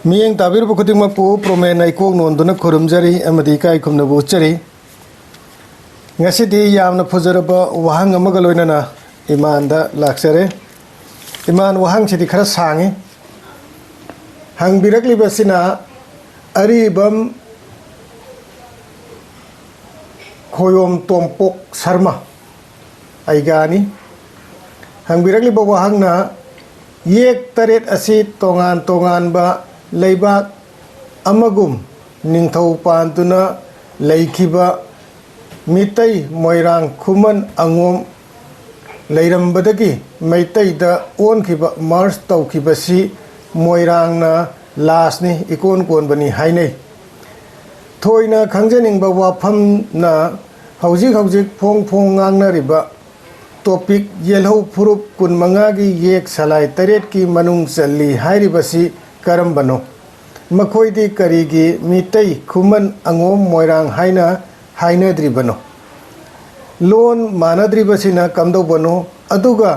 Mieng tabir bukuting mapu promen aikong nonduna kurumjari amadi kai kumna buchari ngasi di yamna phujaraba wahang amaga loinana imanda laksare iman wahang chidi khara sangi hang birakli basina aribam khoyom tompok sarma aigani hang birakli ba wahang na yek taret asi tongan ba leibak amagum ningthau pantuna leikiba Meetei moirang kuman angom leirambadagi Meetei da onkiba mars taukibasi moirang na lasni ikon kon bani hainei thoina khangjaningba wafam na haujik phong ngangnariba topic yelhou-phurup kun mangagi yek-salai taret ki manung challi hairibasi karambano makoidi karigi Meetei kuman angom moirang haina hainadribano lon manadribasina kamdobano aduga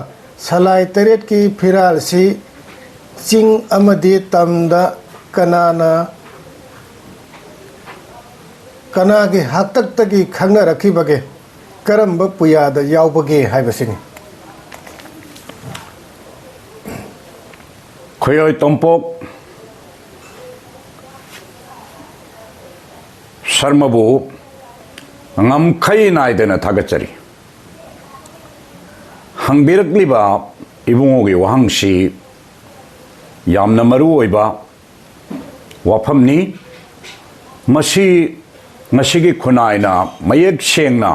salai taret ki phiral si ching amadi tamda kanana kanagi haktaktagi khangna rakhibage karamba puyada yaubage haibasini khoyoi tompok sarmabu ngam khai naidena thagachari hangbirakliba ibungogi wahangsi yamna maru oiba wafamni masi ngasigi khunaina mayek sengna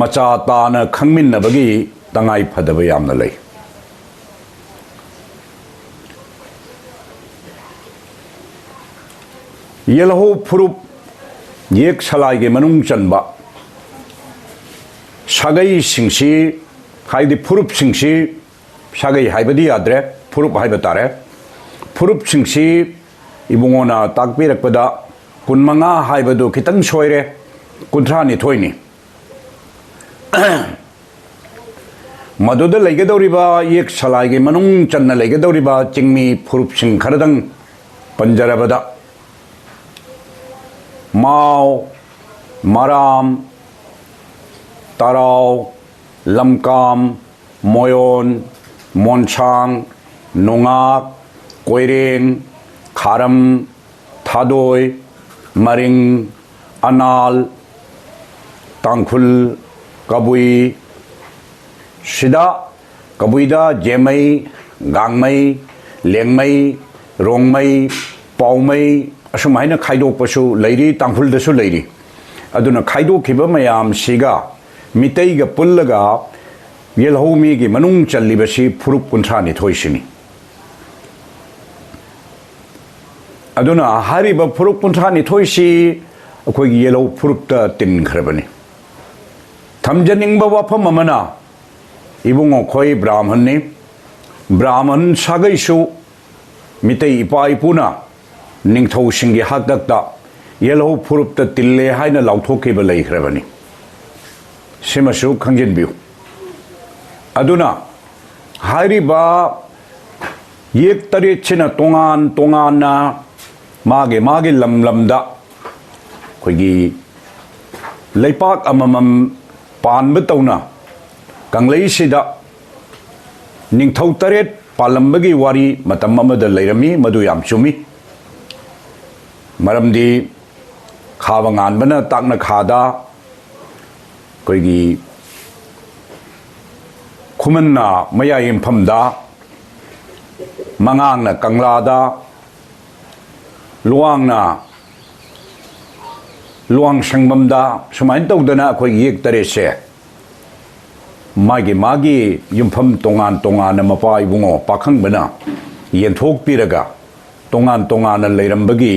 macha tana khangminnabagi tangai phadaba yamna lei yelhou-phurup yek-salai ge manung chanba sagai singsi haidi phurup singsi sagai haibadi adre phurup haibatare phurup singsi ibungona takpirakpada kunmanga haibadu kitang soire kunthani thoini maduda leigedoriba yek-salai ge manung channa leigedoriba chingmi phurup sing kharadang panjarabada Mau, Maram, Tarau, Lamkam, Moyon, Monchang, Nongak, Koireng, Kharam, Thadoi, Maring, Anal, Tangkhul, Kabui, Sida, Kabuida, Jemai, Gangmai, Lengmai, Rongmai, Paumai, asumhaina khaidokpasu leiri tangphuldasu leiri aduna khaidokhiba mayam siga Meetei ga pullaga yelhou-mi gi manung challibasi phurup kunthani thoisini aduna hariba phurup kunthani thoisi akoigi yelhou-phurup ta tin khrabani thamjaningba wafam amana ibungo khoi brahman sagaisu Meetei ipa ipuna ningthau singi hakdakta yelhou-phurup ta tille haina lauthokiba leikhrabani simasu khangjinbiu aduna hariba yek taret china tongan na mage lamda khoigi leipak amamam panba tauna kanglei sida ningthau taret palambagi wari matam amada leirami madu yam chumi maramdi khaba nganbana takna khada koigi khumanna maya imphamda mangangna kanglada luang sangbamda sumain tawdana koi yek tare se magi yumpham tongan na mapa ibungo pakhang bana yenthok piraga tongan leirambagi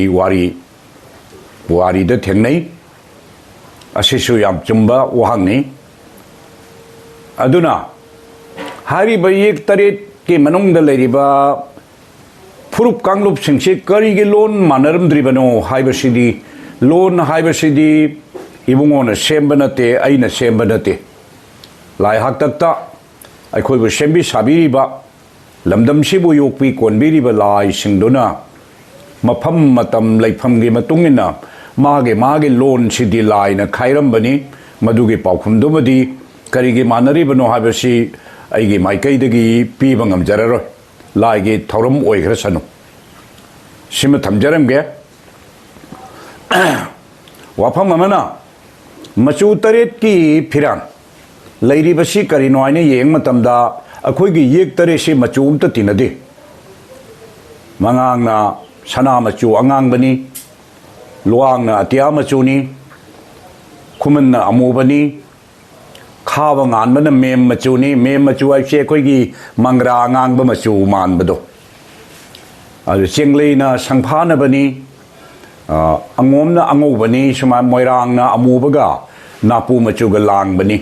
wari da thengnei asisu yam chumba wahangni aduna hariba yek taret ke manungda leiriba phurup kanglup singse karigi lon manaramdribano haibasidi lon haibasidi ibungona sembanate aina sembanate lai haktakta aikhoibu sembi sabiriba lamdam sibu yokpi konbiriba lai singduna mafam matam laifamgi matungina mage lon sidi laina khairam madugi paukhumdumadi karigi manaribano habasi aigi maikaidagi piba ngamjararoi laigi thauram oigrasanu sima thamjaramge wafam amana machu taret ki phiran lairibasi karino aina yeng matamda akhoigi yek tare si machu umta tinade mangang na sana machu angang bani luang na atia machu ni khuman na amu bani khawa ngan bana mem machu ni mem machu ai che khoigi mangra angang ba machu man bado adu chenglei na sangpha na bani angom na ango bani suma moirang na amu baga napu machu ga lang bani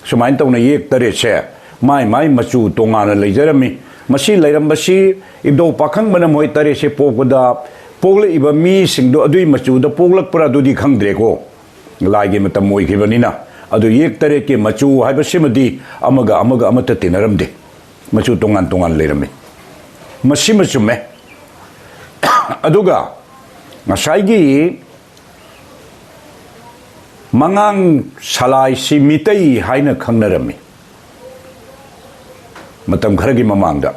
suma tawna yek tare che mai machu tongana leijarami masi leirambasi ibdo pakhang bana moi tare se pokda pogle iba mi singdo adui machu da poglak para dudi khangdre ko laigi matam moi khibanina adu yek tare ke machu haibasimadi amaga amata tinaramde machu tongan leirami masi machume aduga ngasaigi mangang salai si Meetei haina khangnarami matam kharagi mamangda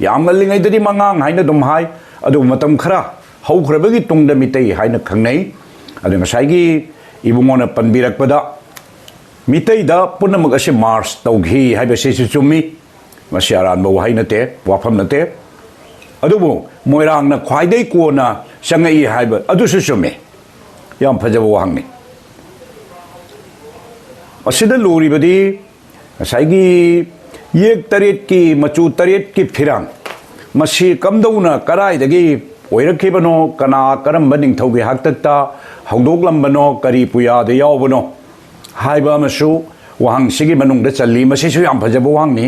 yamngallingai dadi mangang haina dum hai adu matam khara haukrabagi tungda Meetei haina khangnai adu ngasaigi ibungona panbirakpada Meetei da punamag ase Mars tawgi haibase chumi masiaran ba wahai nate wafam nate adubu moirang na khwaidai ko na sangai haiba adu su chumi yam phajaba wahangni asida lori badi ngasaigi yek taret ki machu taret ki phiran masi kamdauna karai dagi oirakhibano kana karamba ningthaugi haktakta hongdoklambano kari puya de yawbano haiba masu wahang sigi manungda challi masi su yam phajaba wahangni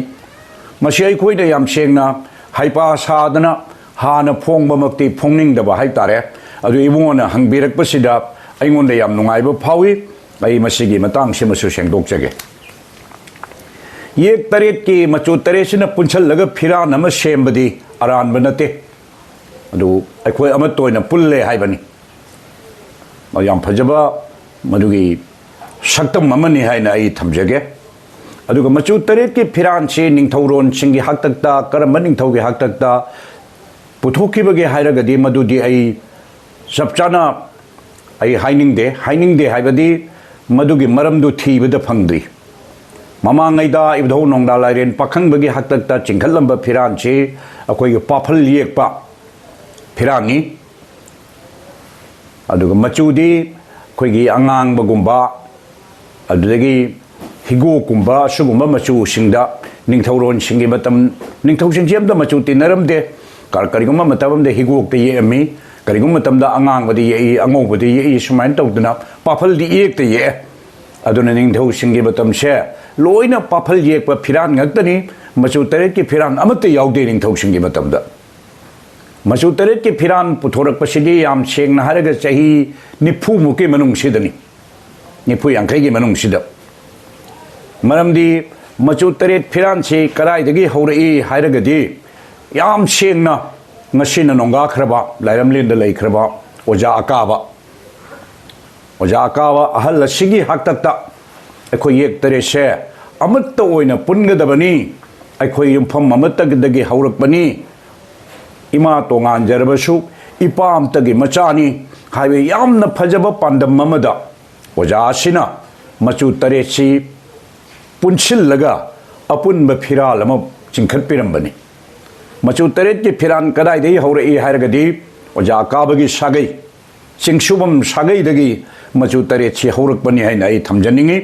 masi ai khoida yam sengna haipa sadana hana phongba makti phongningdaba haitare adu ibungona hangbirakpasida aingonda yam nungaiba phawi ai masigi matang simasu sengdokjage yek taret ki machu taresina punchal laga phira nama sembadi aran banate adu akhoi amatoina pulle haibani mayam phajaba madugi saktam mamani haina ai thamjage aduga machu taret ki phiran che ningthauron singi haktakta karamba ningthaugi haktakta puthokibage hairagadi madudi ai sapchana ai hainingde haibadi madugi maramdu thibada phangdri mamangaida ibdho nongda lairen pakhang bagi haktakta chingkhalamba phiran che akoi paphal yekpa phirani aduga machudi khoigi angang bagumba adudagi higo kumba sugumba machu singda ningthauron singi matam ningthau singjemda machu tinaramde karigumma matamde higok te yemi karigumma matamda angang badi ye angong badi ye sumain tawduna paphal di ek te ye aduna ningthau singi matam she loina paphal yekpa phiran ngaktani machu taret ki phiran amate yaude ningthau singi matamda machu taret ki phiran puthorakpasidi yam sengna haraga chahi nifu muke manung sidani nifu yankai gi manung sida maramdi machu taret phiran se karai dagi haurai hairagadi yam sengna ngasina nonga khraba lairamlin da lai khraba oja akaba ahal sigi haktakta akhoi yek tare she amatta oina pungadabani akhoi yumpham amattagdagi haurakpani ima tongan jarabasu ipam tagi machani haiwe yamna phajaba pandam mamada oja asina machu tare si punchillaga apunba phiral ama chingkhat pirambani machu taret ki phiran kadai dei haurai hairagadi oja akabagi sagai chingshubam sagai dagi machu taret si haurakpani haina ai thamjaningi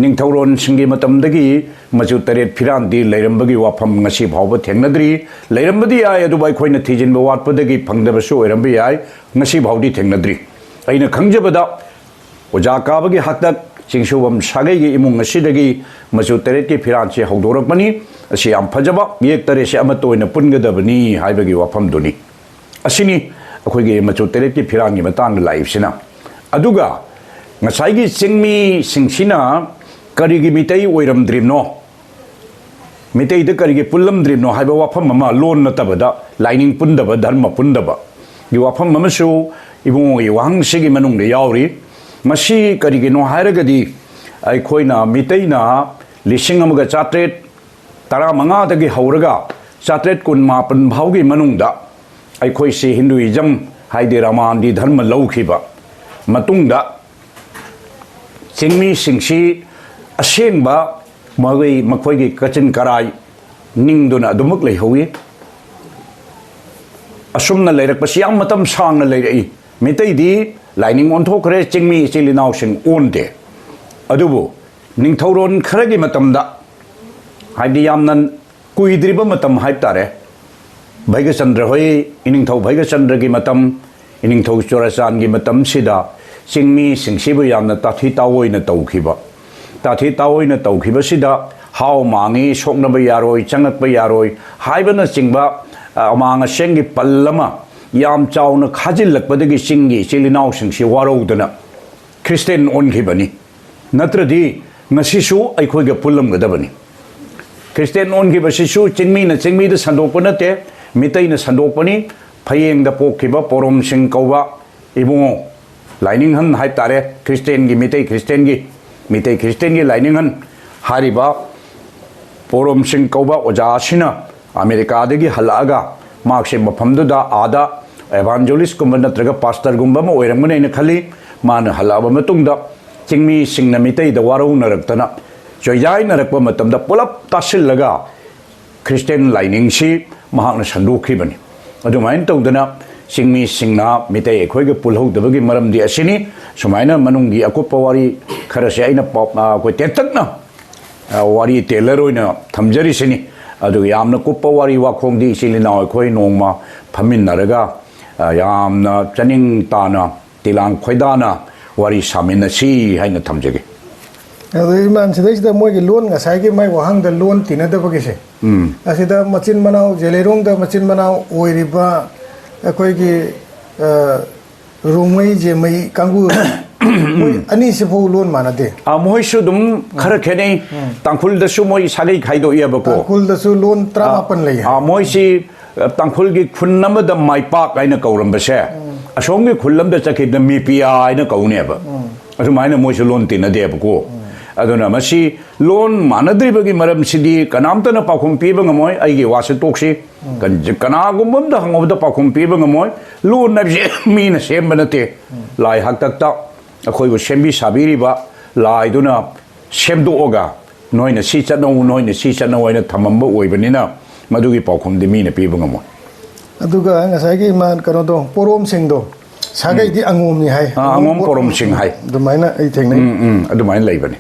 ningthauron singi matamdagi machu taret phiran di leirambagi wafam ngasi phawba thengnadri leirambadi ai adu bai khoina thijinba watpadagi phangdabasu oirambi ai ngasi phawdi thengnadri aina khangjabada oja akabagi haktak chingshubam sagai gi imung asidagi machu taret ki phiran si haudorakpani asi am phajaba yek tare se amatoina pungadabani haibagi wafam duni asini akhoi machu taret ki phiran gi matang live sina aduga ngasai gi chingmi singsina karigi Meetei oiram drimno Meetei da karigi pullam drimno haiba wafam mama lon na tabada lining pundaba dharma pundaba yu wafam amasu ibung gi wang sigi manung de yauri masi karigino hairagadi aikoina Meetei na lising amaga chatret tara manga dagi hauraga chatret kun mapan bhaugi manungda aikoi si Hinduism haide Ramandi dharma laukhiba matungda chingmi singsi asengba magai makhoigi kachin karai ningduna adumuk leihowi asumna leirak pasi yam matam sangna leirai Meetei di laining onthokre chingmi chilinau sing onde adubu ningthauron kharagi matamda haidi yamnan kuidriba matam haiptare Bhaiga Chandra hoi iningthau Bhaiga Chandra gi matam iningthau Chorasan gi matam sida chingmi singsibu yamna tathi tawoina tawkhiba tathi tawoina tawkhiba sida how mangi soknaba yaroi changakba yaroi haibana chingba amanga sengi pallama yam chawna khajillakpadagi singi chilinau singsi warodana Christian onkhibani natradi ngasisu aikhoiga pullamgadabani Christian onkhibasisu chingmi na chingmi da sandokpa nate Meetei na sandokpani phayeng da pokhiba porom sing kauba ibungo lining han haiptare Christian gi Meetei Christian gi lining han hariba porom sing kauba oja sina America dagi halaga makse mafamduda ada evangelist kumba natraga pastor gumba ma oiramgane ina khali man halaba matungda chingmi singna Meetei da warau naraktana joyai narakpa matamda pulap tasillaga Christian lining si mahakna sandukhibani adumain tawdana chingmi singna Meetei ekhoiga pulhodabagi maramdi asini sumaina manungi akuppa wari kharase aina koi tetakna wari teller oina thamjari sini adu yamna kuppa wari wakhongdi silina khoi nongma phaminaraga yamna chaning tana tilang khoidana wari samina si haina thamjage adu iman sidai moigi loan ngasai gi mai wahang da loan tinadabagi se asida machin manau jelerong da machin manau oiriba akoi gi rumai je mai kangu ani se pho loan manade moi su dum khara khenei tangkhul da su moi sagai khaido yabako tangkhul da su loan 38 lei moi si tangkhul gi khunnama da mai pak aina kauramba se asong gi khullam da chakib da mpi aina kauneba asu maina moi su loan tinade bako aduna masi loan manadribagi maram sidi kanamtana pakhum piba ngamoi aigi wase toksi kana gumum da hangobda pakhum piba ngamoi loan nabje mina sembanate lai haktakta akhoi bu sembi sabiriba lai duna semdu oga noina si chano oina thamamba oibanina madugi pakhum de mina piba ngamoi aduga ngasai gi man kano do porom singdo sagai di angom ni hai angom porom sing hai dumaina ai thengnai adumain leibani